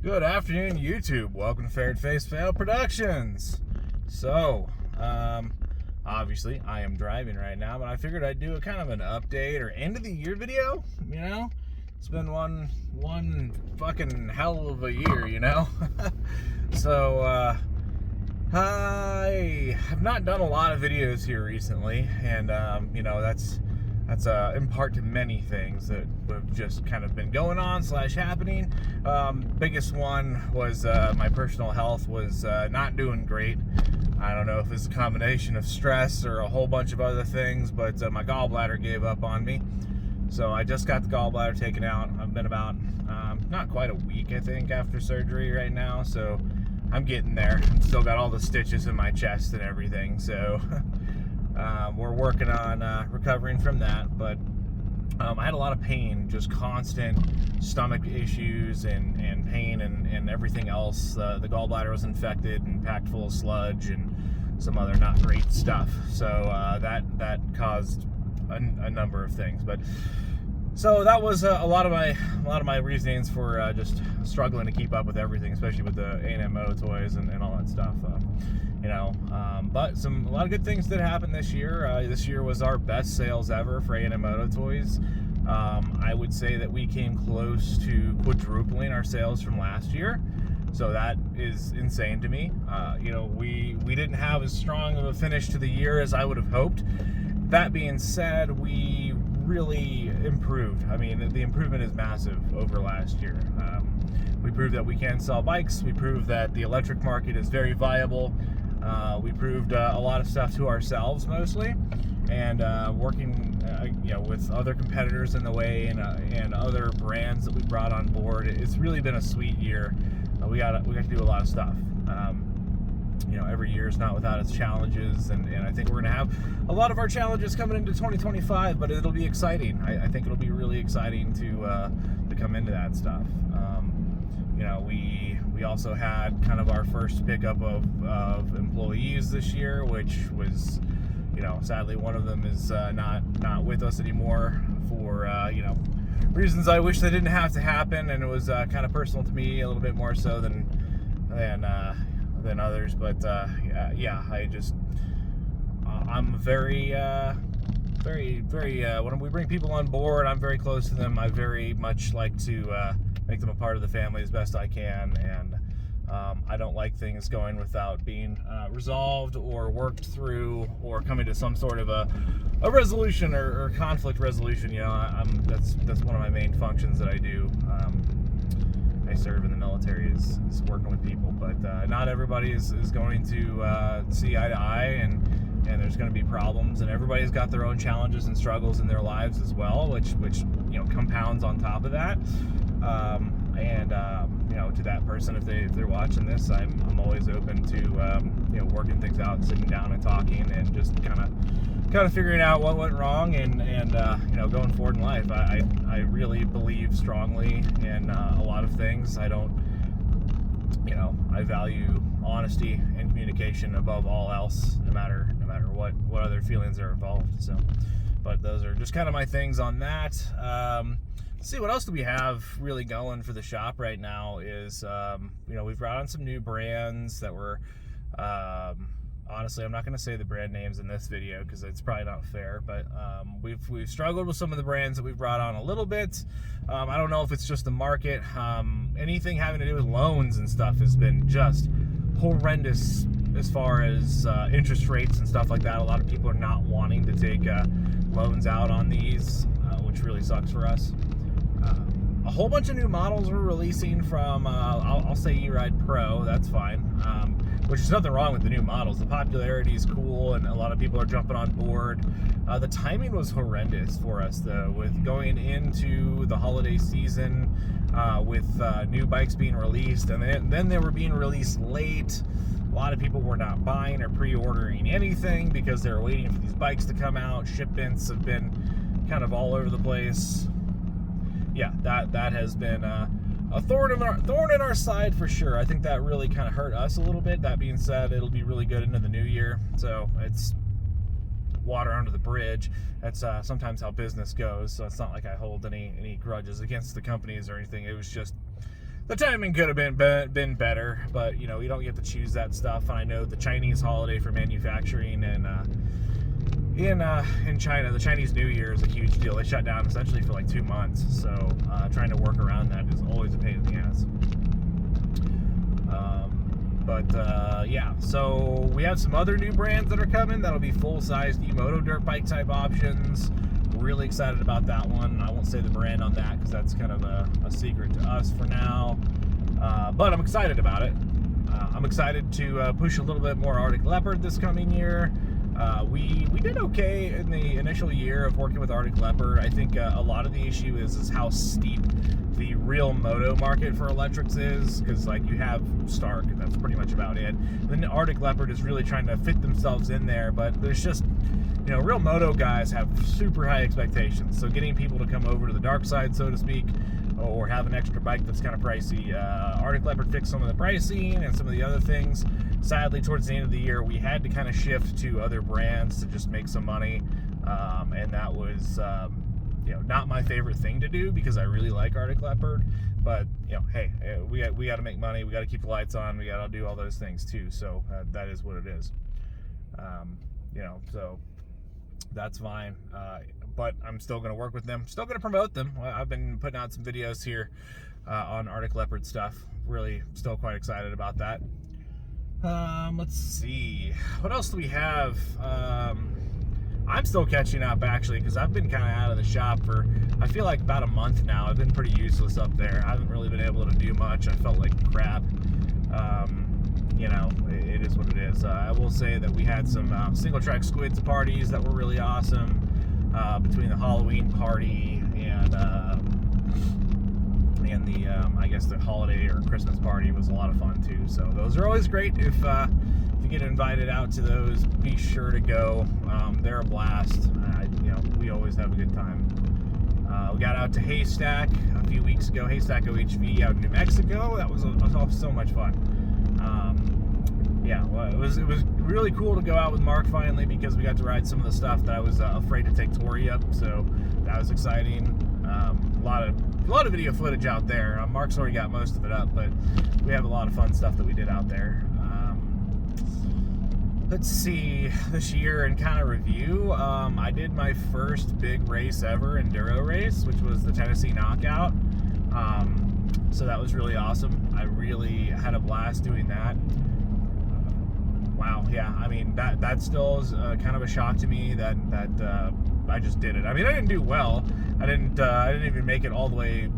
Good afternoon, YouTube. Welcome to Fair Face Fail Productions. So, obviously, I am driving right now, but I figured I'd do a kind of an update or end of the year video. You know, it's been one fucking hell of a year. So, I have not done a lot of videos here recently, and that's in part to many things that have just kind of been going on / happening. Biggest one was my personal health was not doing great. I don't know if it's a combination of stress or a whole bunch of other things, but my gallbladder gave up on me. So I just got the gallbladder taken out. I've been about not quite a week, I think, after surgery right now. So I'm getting there. Still got all the stitches in my chest and everything. So we're working on recovering from that, but I had a lot of pain, just constant stomach issues and pain and everything else. The gallbladder was infected and packed full of sludge and some other not great stuff. So that caused a number of things. But so that was a lot of my reasonings for just struggling to keep up with everything, especially with the A&M Moto Toys and all that stuff. But a lot of good things did happen this year. This year was our best sales ever for A&M Moto Toys. I would say that we came close to quadrupling our sales from last year. So that is insane to me. We didn't have as strong of a finish to the year as I would have hoped. That being said, we really improved. I mean, the improvement is massive over last year. We proved that we can sell bikes. We proved that the electric market is very viable. We proved a lot of stuff to ourselves mostly, and working with other competitors in the way and other brands that we brought on board. It's really been a sweet year. We got to do a lot of stuff. Every year is not without its challenges, and I think we're going to have a lot of our challenges coming into 2025, but it'll be exciting. I think it'll be really exciting to come into that stuff. We also had kind of our first pickup of employees this year, which was, sadly one of them is not with us anymore for, reasons I wish they didn't have to happen, and it was kind of personal to me a little bit more so than others. But I'm very when we bring people on board, I'm very close to them. I very much like to make them a part of the family as best I can, and I don't like things going without being resolved or worked through or coming to some sort of a resolution or conflict resolution. That's one of my main functions that I do. I serve in the military is working with people, but not everybody is going to see eye to eye, and there's going to be problems, and everybody's got their own challenges and struggles in their lives as well, which compounds on top of that. To that person, if they're watching this, I'm always open to working things out, sitting down and talking, and just kind of figuring out what went wrong, and going forward in life. I really believe strongly in a lot of things. I don't, I value honesty and communication above all else, no matter what other feelings are involved. So, but those are just kind of my things on that. Let's see, what else do we have really going for the shop right now is, we've brought on some new brands that were, honestly, I'm not going to say the brand names in this video because it's probably not fair, but we've struggled with some of the brands that we've brought on a little bit. I don't know if it's just the market. Anything having to do with loans and stuff has been just horrendous as far as interest rates and stuff like that. A lot of people are not wanting to take loans out on these, which really sucks for us. A whole bunch of new models we're releasing from, I'll say E-Ride Pro, that's fine, which is nothing wrong with the new models. The popularity is cool, and a lot of people are jumping on board. The timing was horrendous for us, though, with going into the holiday season, with new bikes being released, and then they were being released late. A lot of people were not buying or pre-ordering anything because they were waiting for these bikes to come out. Shipments have been kind of all over the place. Yeah, that has been a thorn in our side for sure. I think that really kind of hurt us a little bit. That being said, it'll be really good into the new year. So it's water under the bridge. That's sometimes how business goes. So it's not like I hold any grudges against the companies or anything. It was just the timing could have been better, but you know, you don't get to choose that stuff. And I know the Chinese holiday for manufacturing and in China, the Chinese New Year is a huge deal. They shut down essentially for like 2 months, so trying to work around that is always a pain in the ass. Yeah, so we have some other new brands that are coming that'll be full-sized e-moto dirt bike type options. Really excited about that one. I won't say the brand on that because that's kind of a secret to us for now, but I'm excited about it. I'm excited to push a little bit more Arctic Leopard this coming year. We did okay in the initial year of working with Arctic Leopard. I think a lot of the issue is how steep the real moto market for electrics is, because like you have Stark, and that's pretty much about it. Then Arctic Leopard is really trying to fit themselves in there, but there's just, you know, real moto guys have super high expectations. So getting people to come over to the dark side, so to speak, or have an extra bike that's kind of pricey. Arctic Leopard fixed some of the pricing and some of the other things. Sadly, towards the end of the year, we had to kind of shift to other brands to just make some money, and that was, you know, not my favorite thing to do because I really like Arctic Leopard. But you know, hey, we got to make money. We got to keep the lights on. We got to do all those things too. So that is what it is. You know, so that's fine. But I'm still going to work with them. Still going to promote them. I've been putting out some videos here on Arctic Leopard stuff. Really, still quite excited about that. Let's see. What else do we have? I'm still catching up, actually, because I've been kind of out of the shop for, I feel like, about a month now. I've been pretty useless up there. I haven't really been able to do much. I felt like crap. You know, it is what it is. I will say that we had some single-track squids parties that were really awesome. Between the Halloween party and the I guess the holiday or Christmas party was a lot of fun too. So those are always great. If you get invited out to those, be sure to go. They're a blast. You know, we always have a good time. We got out to Haystack a few weeks ago. Haystack OHV out in New Mexico. That was so much fun. Yeah, well, it was really cool to go out with Mark finally, because we got to ride some of the stuff that I was afraid to take Tori up, so that was exciting. A lot of video footage out there. Mark's already got most of it up, but we have a lot of fun stuff that we did out there. Let's see, this year in kind of review, I did my first big race ever, enduro race, which was the Tennessee Knockout. So that was really awesome. I really had a blast doing that. Wow, yeah, I mean, that still is kind of a shock to me that I just did it. I mean, I didn't do well. I didn't even make it all the way,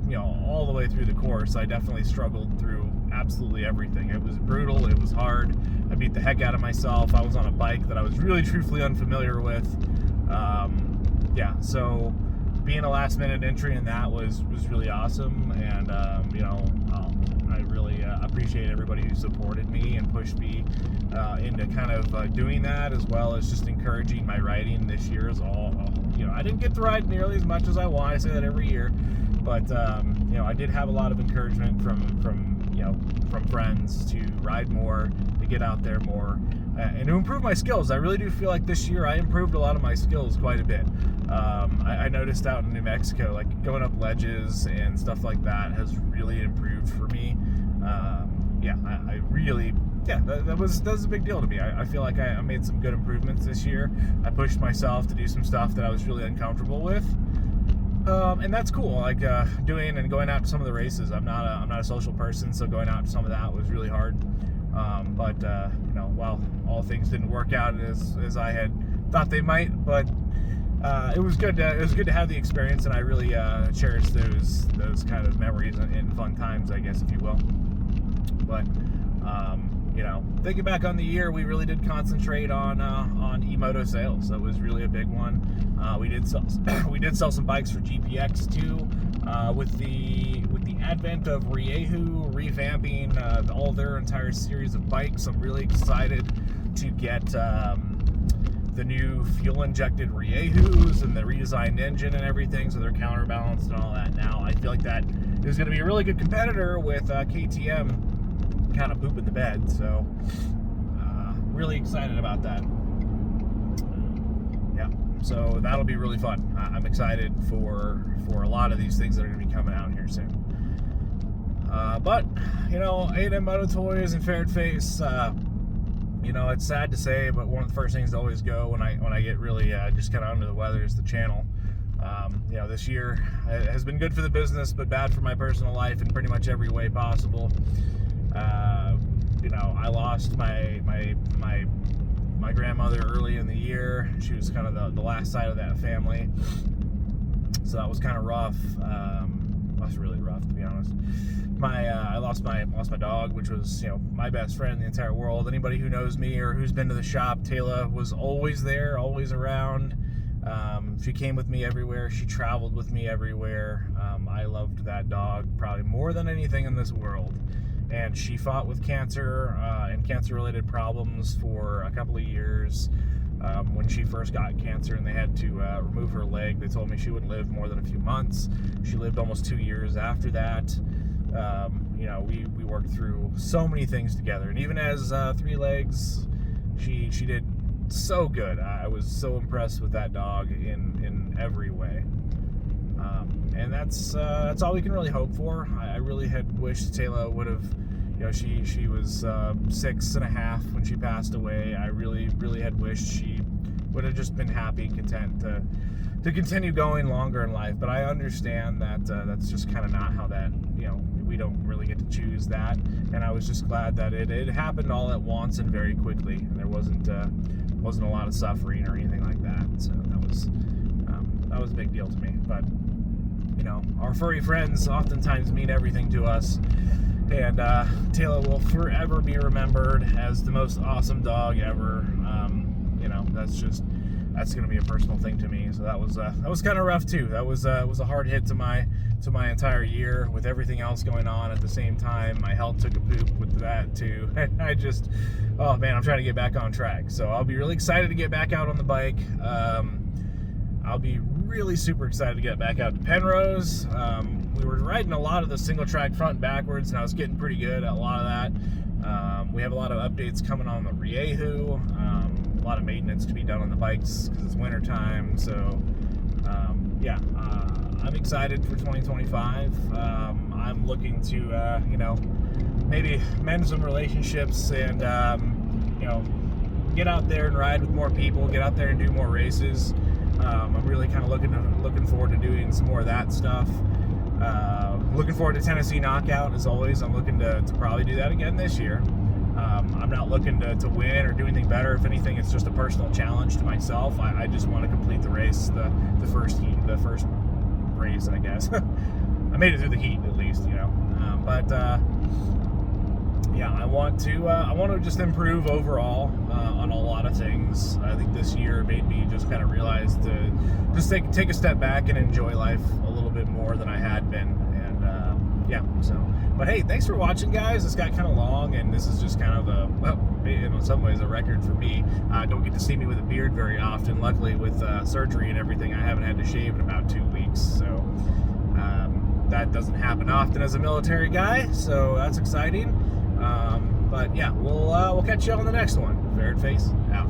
you know, all the way through the course. I definitely struggled through absolutely everything. It was brutal. It was hard. I beat the heck out of myself. I was on a bike that I was really truthfully unfamiliar with. Yeah, so being a last minute entry in that was really awesome. And, you know, I really appreciate everybody who supported me and pushed me into kind of doing that, as well as just encouraging my riding this year. Is all, you know, I didn't get to ride nearly as much as I want. I say that every year, but you know, I did have a lot of encouragement from you know, from friends to ride more, to get out there more, and to improve my skills. I really do feel like this year I improved a lot of my skills quite a bit. I noticed out in New Mexico, like going up ledges and stuff like that has really improved for me. Yeah, I really, yeah, that was a big deal to me. I feel like I made some good improvements this year. I pushed myself to do some stuff that I was really uncomfortable with. And that's cool, like doing and going out to some of the races. I'm not a social person, so going out to some of that was really hard. But you know, while all things didn't work out as I had thought they might, but it was good to have the experience, and I really cherish those kind of memories and fun times, I guess, if you will. But you know, thinking back on the year, we really did concentrate on e-moto sales. That was really a big one. We did sell some bikes for GPX too. With the advent of Riehu revamping all their entire series of bikes, I'm really excited to get the new fuel-injected Riehus and the redesigned engine and everything, so they're counterbalanced and all that now. I feel like that is going to be a really good competitor with KTM kind of pooping the bed, so really excited about that. Yeah, so that'll be really fun. I'm excited for a lot of these things that are going to be coming out here soon. But, you know, A&M Moto Toys and Ferret Face, you know, it's sad to say, but one of the first things to always go when I get really just kind of under the weather is the channel. You know, this year has been good for the business, but bad for my personal life in pretty much every way possible. You know, I lost my grandmother early in the year. She was kind of the last side of that family, so that was kind of rough. That's really rough, to be honest. I lost my dog, which was, you know, my best friend in the entire world. Anybody who knows me or who's been to the shop, Taylor was always there, always around. She came with me everywhere. She traveled with me everywhere. I loved that dog probably more than anything in this world. And she fought with cancer and cancer-related problems for a couple of years. When she first got cancer and they had to remove her leg, they told me she wouldn't live more than a few months. She lived almost 2 years after that. You know, we worked through so many things together, and even as 3 legs, she did so good. I was so impressed with that dog in every way. And that's all we can really hope for. I really had wished Taylor would have, you know, she was 6.5 when she passed away. I really had wished she would have just been happy and content to continue going longer in life. But I understand that that's just kind of not how that, you know, we don't really get to choose that. And I was just glad that it happened all at once and very quickly, and there wasn't a lot of suffering or anything like that. So that was a big deal to me. But, you know, our furry friends oftentimes mean everything to us, and Taylor will forever be remembered as the most awesome dog ever. You know, that's gonna be a personal thing to me. So that was kind of rough too. That was a hard hit to my entire year with everything else going on at the same time. My health took a poop with that too. I just, oh man, I'm trying to get back on track. So I'll be really excited to get back out on the bike. I'll be really super excited to get back out to Penrose. We were riding a lot of the single track front and backwards, and I was getting pretty good at a lot of that. We have a lot of updates coming on the Riehu. A lot of maintenance to be done on the bikes because it's winter time. So yeah, I'm excited for 2025. I'm looking to you know, maybe mend some relationships and you know, get out there and ride with more people, get out there and do more races. I'm really kind of looking forward to doing some more of that stuff. Looking forward to Tennessee Knockout as always. I'm looking to probably do that again this year. I'm not looking to win or do anything better. If anything, it's just a personal challenge to myself. I just want to complete the race, the first heat, the first race, I guess. I made it through the heat at least, you know. But yeah, I want to just improve overall on a lot of things. I think this year made me just kind of realize to just take a step back and enjoy life a little bit more than I had been. And yeah, so. But hey, thanks for watching, guys. This got kind of long, and this is just kind of in some ways a record for me. Don't get to see me with a beard very often. Luckily, with surgery and everything, I haven't had to shave in about 2 weeks. So that doesn't happen often as a military guy, so that's exciting. But yeah, we'll catch you on the next one. Ferret Face out.